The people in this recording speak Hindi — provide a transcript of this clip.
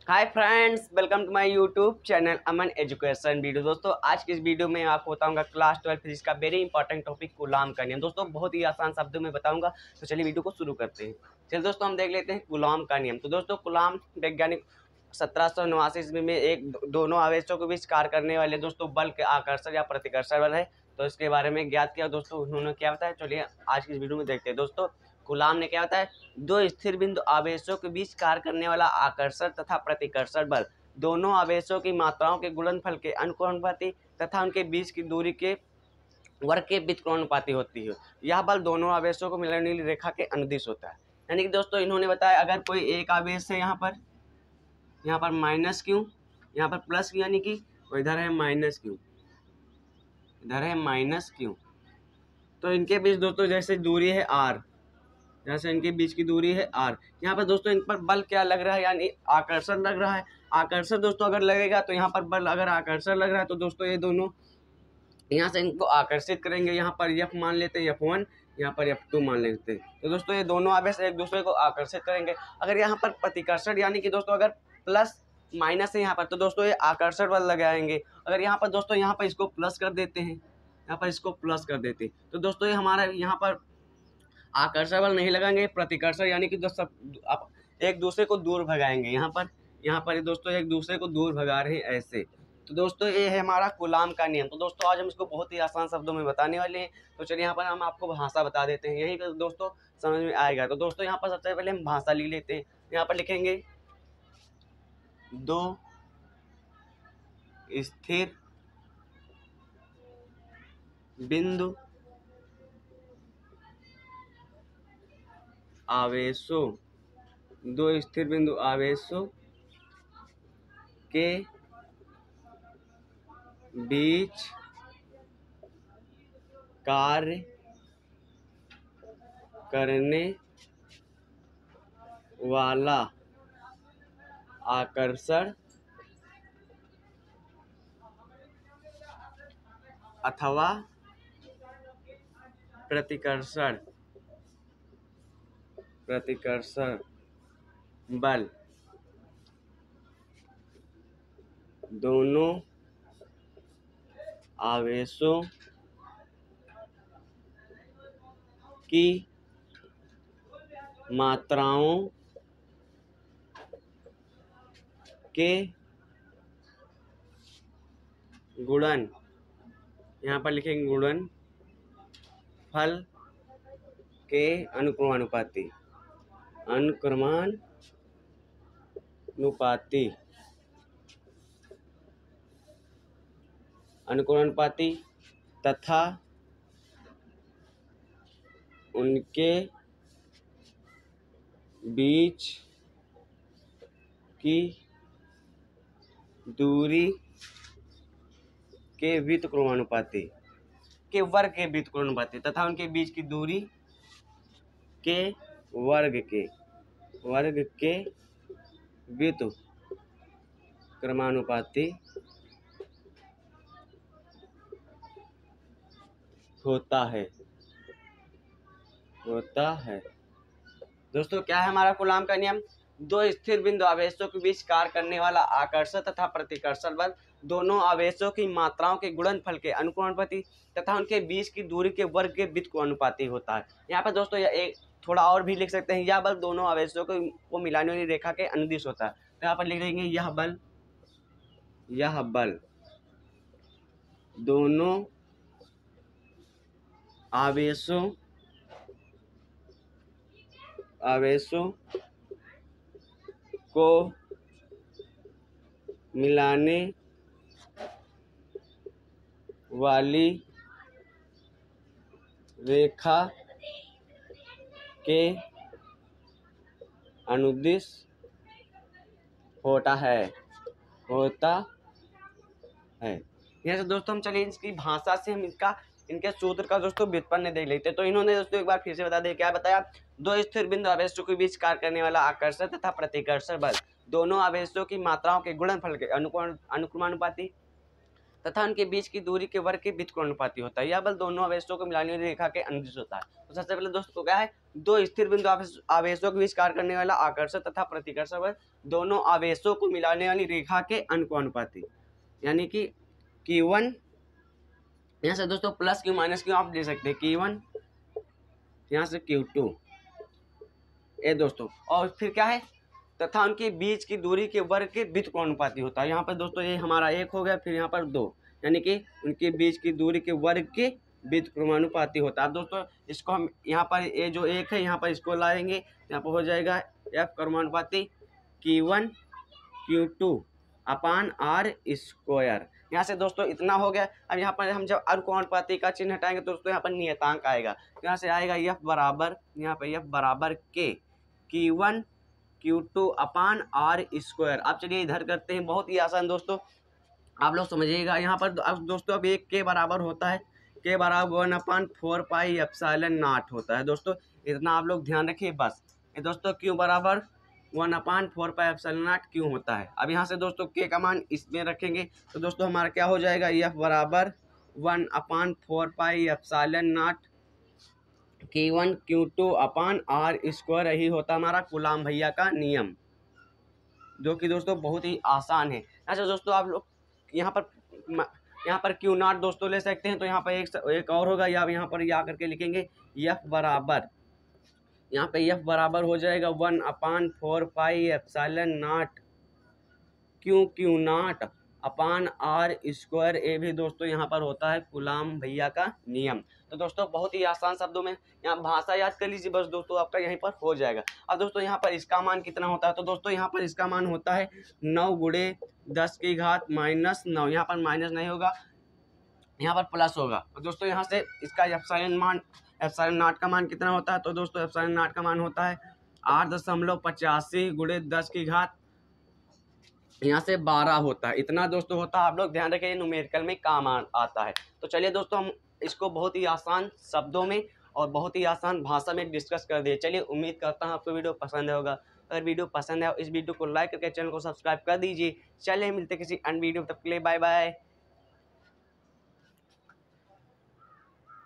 Hi friends, welcome to my YouTube channel Aman education video. दोस्तों, आज की इस वीडियो में आपको बताऊंगा क्लास 12 फिजिक्स का वेरी इंपॉर्टेंट टॉपिक कूलाम का नियम। दोस्तों, बहुत ही आसान शब्दों में बताऊंगा, तो चलिए वीडियो को शुरू करते हैं। चलिए दोस्तों, हम देख लेते हैं कूलाम का नियम। तो दोस्तों, कूलाम वैज्ञानिक 1789 ईस्वी में एक दोनों आवेशों के बीच कार्य करने वाले दोस्तों बल के आकर्षण या प्रतिकर्षण बल है। तो इसके बारे में ज्ञात किया दोस्तों, उन्होंने क्या बताया, चलिए आज की इस वीडियो में देखते हैं। दोस्तों, कूलाम ने क्या बताया, दो स्थिर बिंदु आवेशों के बीच कार्य करने वाला आकर्षण तथा प्रतिकर्षण बल दोनों आवेशों की मात्राओं के गुणनफल के अनुपाती तथा उनके बीच की दूरी के वर्ग के व्युत्क्रमानुपाती होती है। यह बल दोनों आवेशों को मिलाने वाली रेखा के अनुदिश होता है। यानी कि दोस्तों, इन्होंने बताया अगर कोई एक आवेश है यहाँ पर माइनस क्यू, यहाँ पर प्लस क्यू, यानी कि इधर है माइनस क्यू, इधर है माइनस क्यू, तो इनके बीच दोस्तों जैसे दूरी है आर, जैसे इनके बीच की दूरी है आर। यहाँ पर दोस्तों इन पर बल क्या लग रहा है, यानी आकर्षण लग रहा है। आकर्षण दोस्तों अगर लगेगा तो यहाँ पर बल, अगर आकर्षण लग रहा है तो दोस्तों ये दोनों यहाँ से इनको आकर्षित करेंगे। यहाँ पर एफ मान लेते हैं, F1, यहाँ पर F2 मान लेते हैं। तो दोस्तों ये दोनों आवेश एक दूसरे को आकर्षित करेंगे। अगर यहाँ पर प्रतिकर्षण, यानी कि दोस्तों अगर प्लस माइनस है यहाँ पर, तो दोस्तों ये आकर्षण बल लगाएंगे। अगर यहाँ पर दोस्तों यहाँ पर इसको प्लस कर देते हैं, यहाँ पर इसको प्लस कर देते हैं, तो दोस्तों ये हमारा यहाँ पर आकर्षण बल नहीं लगाएंगे, प्रतिकर्षण, यानी कि दोस्तों आप एक दूसरे को दूर भगाएंगे। यहाँ पर दोस्तों एक दूसरे को दूर भगा रहे हैं ऐसे। तो दोस्तों ये है हमारा कूलाम का नियम। तो दोस्तों आज हम इसको बहुत ही आसान शब्दों में बताने वाले हैं। तो चलिए यहाँ पर हम आपको भाषा बता देते हैं, यही पर दोस्तों समझ में आएगा। तो दोस्तों यहाँ पर सबसे पहले हम भाषा लिख लेते हैं। यहाँ पर लिखेंगे दो स्थिर बिंदु आवेशों, दो स्थिर बिंदु आवेशों के बीच कार्य करने वाला आकर्षण अथवा प्रतिकर्षण बल दोनों आवेशों की मात्राओं के गुणन, यहाँ पर लिखेंगे गुणन फल के अनुक्रमानुपाती तथा उनके बीच की दूरी के व्युत्क्रमानुपाती के वर्ग के व्युत्क्रमानुपाती तथा उनके बीच की दूरी के वर्ग के व्युत्क्रमानुपाती होता है। दोस्तों क्या है हमारा कूलाम का नियम, दो स्थिर बिंदु आवेशों के बीच कार्य करने वाला आकर्षण तथा प्रतिकर्षण बल दोनों आवेशों की मात्राओं के गुणनफल के अनुक्रमानुपाती तथा उनके बीच की दूरी के वर्ग के व्युत्क्रमानुपाती होता है। यहाँ पर दोस्तों एक थोड़ा और भी लिख सकते हैं, यह बल दोनों आवेशों को मिलाने वाली रेखा के अनुदिश होता है। तो यहाँ पर लिख देंगे यह बल दोनों आवेशों को मिलाने वाली रेखा के अनुदिश होता है। यहाँ से दोस्तों हम चलिए इसकी भाषा से हम इनके सूत्र का दोस्तों व्युत्पन्न देख लेते हैं। तो इन्होंने दोस्तों एक बार फिर से बता दें, क्या बताया, दो स्थिर बिंदु आवेशों के बीच कार्य करने वाला आकर्षण तथा प्रतिकर्षण बल दोनों आवेशों की मात्राओं के गुणनफल के अनुक्रमानुपाती तथा उनके बीच की दूरी के वर्ग के व्युत्क्रमानुपाती होता है। यह बल दोनों आवेशों को मिलाने वाली रेखा के अनुदिश होता है। तो सबसे पहले दोस्तों क्या है, दो स्थिर बिंदु आवेशों के बीच कार्य करने वाला आकर्षक तथा प्रतिकर्षक बल दोनों आवेशों को मिलाने वाली रेखा के अनुपाती, यानी कि Q1, यहाँ से दोस्तों प्लस क्यू माइनस क्यू आप ले सकते हैं, Q1 यहाँ से Q2 ये दोस्तों, और फिर क्या है, तथा उनके बीच की दूरी के वर्ग के व्युत्क्रमानुपाती होता है। यहाँ पर दोस्तों ये हमारा 1 हो गया, फिर यहाँ पर 2, यानी कि उनके बीच की दूरी के वर्ग के व्युत्क्रमानुपाती होता है। अब दोस्तों इसको हम यहाँ पर ये जो 1 है यहाँ पर इसको लाएंगे, यहाँ पर हो जाएगा F क्रमानुपाती Q1 Q2 अपान R स्क्वायर। यहाँ से दोस्तों इतना हो गया। अब यहाँ पर हम जब अनुपाती का चिन्ह हटाएंगे तो दोस्तों यहाँ पर नियतांक आएगा, यहाँ से आएगा F बराबर, यहाँ पर F बराबर K Q1 Q2 अपान R स्क्वायर। अब चलिए इधर करते हैं, बहुत ही आसान दोस्तों, आप लोग समझिएगा। यहाँ पर अब दोस्तों अब एक के बराबर होता है, के बराबर 1/4 पाई एप्सिलॉन नॉट होता है दोस्तों, इतना आप लोग ध्यान रखिए बस। ये दोस्तों क्यू बराबर 1/4 पाई एप्सिलॉन नॉट क्यू होता है। अब यहाँ से दोस्तों के का मान इसमें रखेंगे तो दोस्तों हमारा क्या हो जाएगा, F बराबर 1/4 pi epsilon not Q1 Q2 upon R square. यही होता हमारा कूलाम भैया का नियम, जो कि दोस्तों बहुत ही आसान है। अच्छा दोस्तों आप लोग यहाँ पर Q0 दोस्तों ले सकते हैं, तो यहाँ पर एक और होगा, या यहाँ पर या करके लिखेंगे F बराबर, यहाँ पे F बराबर हो जाएगा 1/4 pi epsilon not Q0 upon R square. ए भी दोस्तों यहाँ पर होता है कूलाम भैया का नियम। तो दोस्तों बहुत ही आसान शब्दों में यहाँ भाषा याद कर लीजिए बस दोस्तों, आपका यहीं पर हो जाएगा। अब दोस्तों यहाँ पर इसका मान कितना होता है, तो दोस्तों यहाँ पर इसका मान होता है 9 × 10 की घात -9। यहाँ पर माइनस नहीं होगा, यहाँ पर प्लस होगा। तो दोस्तों यहाँ से इसका एप्सिलॉन नॉट का मान कितना होता है, तो दोस्तों एप्सिलॉन नॉट का मान होता है 8.85 × 10 की घात यहाँ से 12 होता है। इतना दोस्तों होता है, आप लोग ध्यान रखिए, न्यूमेरिकल में काम आता है। तो चलिए दोस्तों हम इसको बहुत ही आसान शब्दों में और बहुत ही आसान भाषा में डिस्कस कर दिए। चलिए उम्मीद करता हूँ आपको वीडियो पसंद होगा। अगर वीडियो पसंद है इस वीडियो को लाइक करके चैनल को सब्सक्राइब कर दीजिए। चलिए मिलते किसी अन्य वीडियो, तब के लिए बाय बाय।